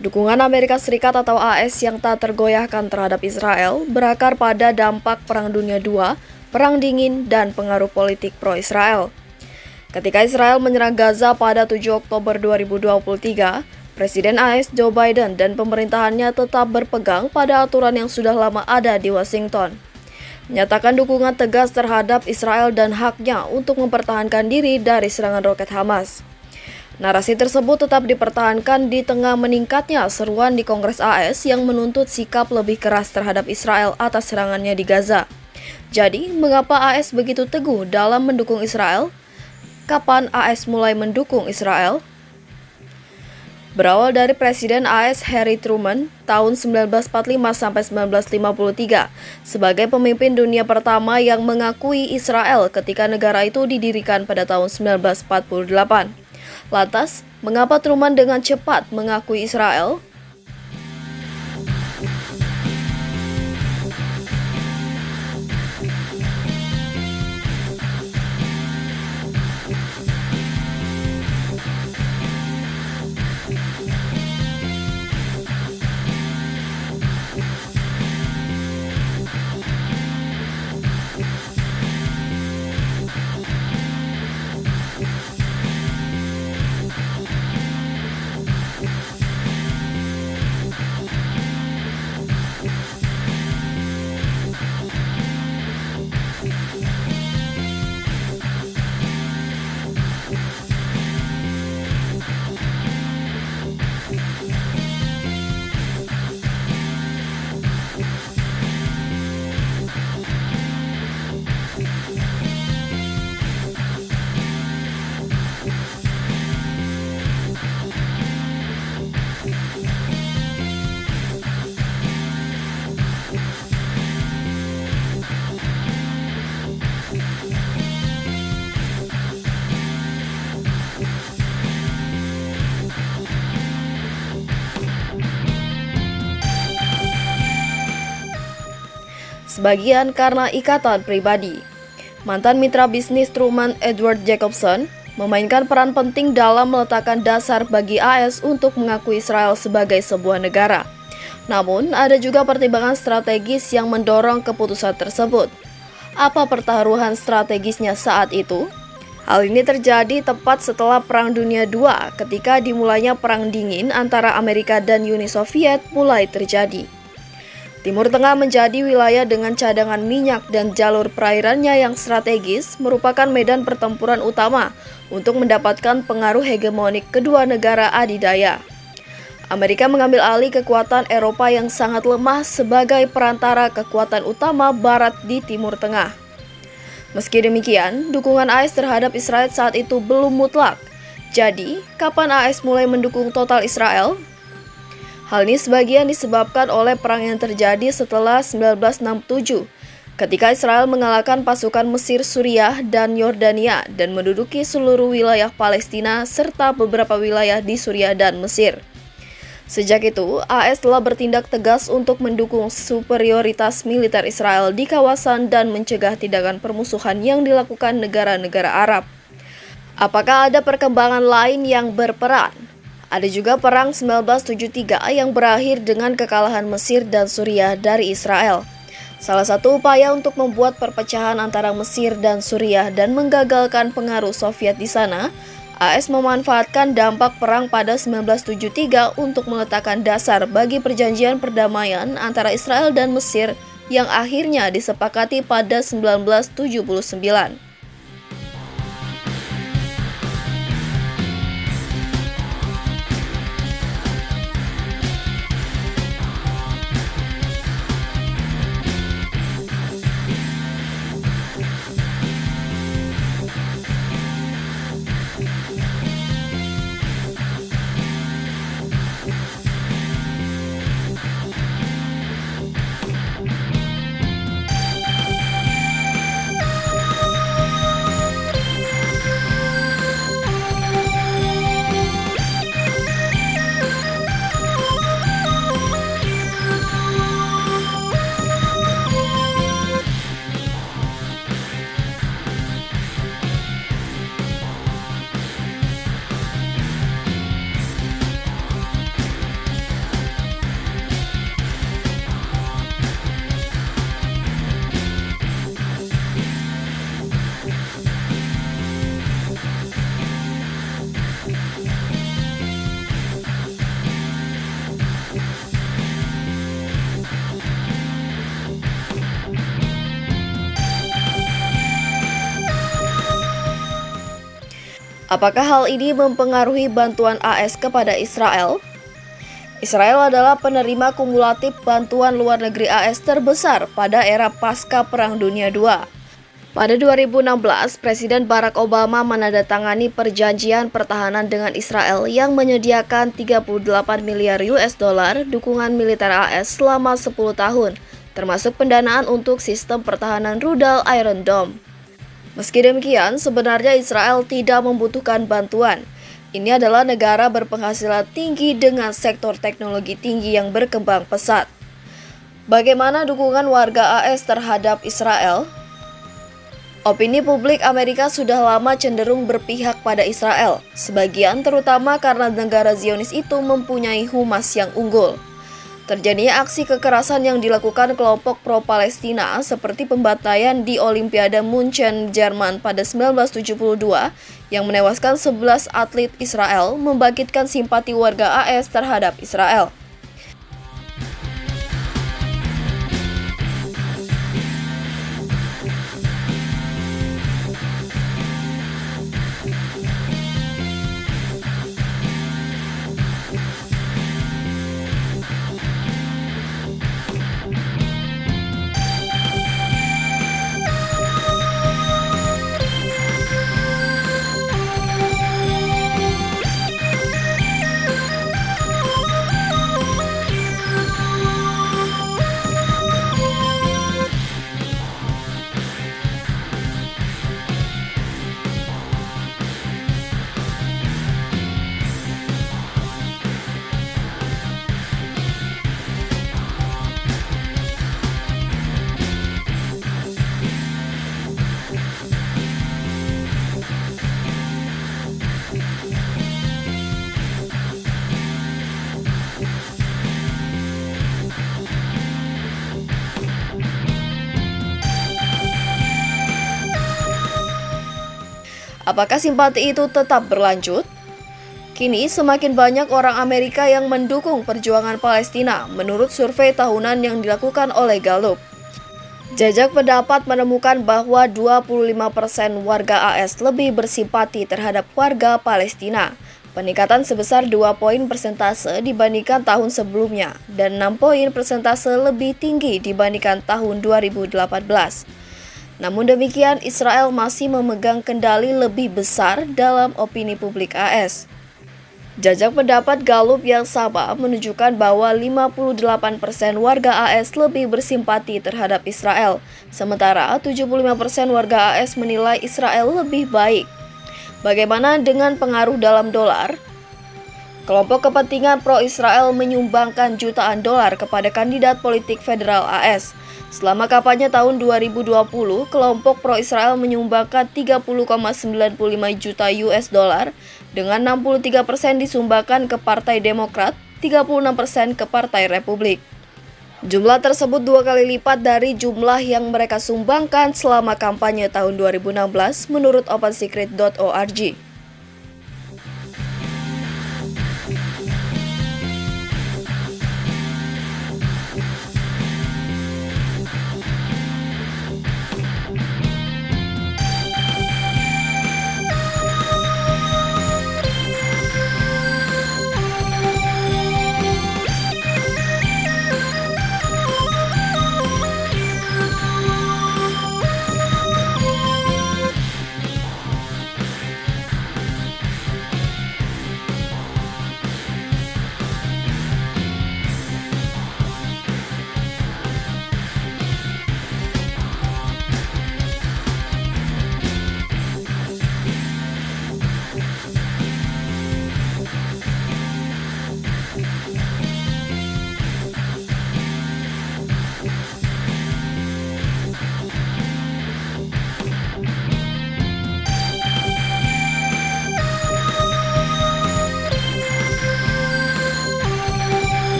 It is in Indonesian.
Dukungan Amerika Serikat atau AS yang tak tergoyahkan terhadap Israel berakar pada dampak Perang Dunia II, Perang Dingin, dan pengaruh politik pro-Israel. Ketika Israel menyerang Gaza pada 7 Oktober 2023, Presiden AS Joe Biden dan pemerintahannya tetap berpegang pada aturan yang sudah lama ada di Washington. Menyatakan dukungan tegas terhadap Israel dan haknya untuk mempertahankan diri dari serangan roket Hamas. Narasi tersebut tetap dipertahankan di tengah meningkatnya seruan di Kongres AS yang menuntut sikap lebih keras terhadap Israel atas serangannya di Gaza. Jadi, mengapa AS begitu teguh dalam mendukung Israel? Kapan AS mulai mendukung Israel? Berawal dari Presiden AS Harry Truman tahun 1945-1953 sebagai pemimpin dunia pertama yang mengakui Israel ketika negara itu didirikan pada tahun 1948. Lantas, mengapa Truman dengan cepat mengakui Israel? Sebagian karena ikatan pribadi. Mantan mitra bisnis Truman, Edward Jacobson, memainkan peran penting dalam meletakkan dasar bagi AS untuk mengakui Israel sebagai sebuah negara. Namun, ada juga pertimbangan strategis yang mendorong keputusan tersebut. Apa pertaruhan strategisnya saat itu? Hal ini terjadi tepat setelah Perang Dunia II ketika dimulainya Perang Dingin antara Amerika dan Uni Soviet mulai terjadi. Timur Tengah menjadi wilayah dengan cadangan minyak dan jalur perairannya yang strategis merupakan medan pertempuran utama untuk mendapatkan pengaruh hegemonik kedua negara adidaya. Amerika mengambil alih kekuatan Eropa yang sangat lemah sebagai perantara kekuatan utama Barat di Timur Tengah. Meski demikian, dukungan AS terhadap Israel saat itu belum mutlak. Jadi, kapan AS mulai mendukung total Israel? Hal ini sebagian disebabkan oleh perang yang terjadi setelah 1967, ketika Israel mengalahkan pasukan Mesir, Suriah, dan Yordania dan menduduki seluruh wilayah Palestina serta beberapa wilayah di Suriah dan Mesir. Sejak itu, AS telah bertindak tegas untuk mendukung superioritas militer Israel di kawasan dan mencegah tindakan permusuhan yang dilakukan negara-negara Arab. Apakah ada perkembangan lain yang berperan? Ada juga Perang 1973 yang berakhir dengan kekalahan Mesir dan Suriah dari Israel. Salah satu upaya untuk membuat perpecahan antara Mesir dan Suriah dan menggagalkan pengaruh Soviet di sana, AS memanfaatkan dampak perang pada 1973 untuk meletakkan dasar bagi perjanjian perdamaian antara Israel dan Mesir yang akhirnya disepakati pada 1979. Apakah hal ini mempengaruhi bantuan AS kepada Israel? Israel adalah penerima kumulatif bantuan luar negeri AS terbesar pada era pasca Perang Dunia II. Pada 2016, Presiden Barack Obama menandatangani perjanjian pertahanan dengan Israel yang menyediakan 38 miliar US dollar dukungan militer AS selama 10 tahun, termasuk pendanaan untuk sistem pertahanan rudal Iron Dome. Meski demikian, sebenarnya Israel tidak membutuhkan bantuan. Ini adalah negara berpenghasilan tinggi dengan sektor teknologi tinggi yang berkembang pesat. Bagaimana dukungan warga AS terhadap Israel? Opini publik Amerika sudah lama cenderung berpihak pada Israel, sebagian terutama karena negara Zionis itu mempunyai humas yang unggul. Terjadinya aksi kekerasan yang dilakukan kelompok pro-Palestina seperti pembantaian di Olimpiade Munchen, Jerman pada 1972 yang menewaskan 11 atlet Israel membangkitkan simpati warga AS terhadap Israel. Apakah simpati itu tetap berlanjut? Kini semakin banyak orang Amerika yang mendukung perjuangan Palestina menurut survei tahunan yang dilakukan oleh Gallup. Jajak pendapat menemukan bahwa 25% warga AS lebih bersimpati terhadap warga Palestina, peningkatan sebesar 2 poin persentase dibandingkan tahun sebelumnya dan 6 poin persentase lebih tinggi dibandingkan tahun 2018. Namun demikian, Israel masih memegang kendali lebih besar dalam opini publik AS. Jajak pendapat Gallup yang sama menunjukkan bahwa 58% warga AS lebih bersimpati terhadap Israel, sementara 75% warga AS menilai Israel lebih baik. Bagaimana dengan pengaruh dalam dolar? Kelompok kepentingan pro-Israel menyumbangkan jutaan dolar kepada kandidat politik federal AS. Selama kampanye tahun 2020, kelompok pro-Israel menyumbangkan 30,95 juta US dollar, dengan 63% disumbangkan ke Partai Demokrat, 36% ke Partai Republik. Jumlah tersebut 2 kali lipat dari jumlah yang mereka sumbangkan selama kampanye tahun 2016 menurut OpenSecret.org.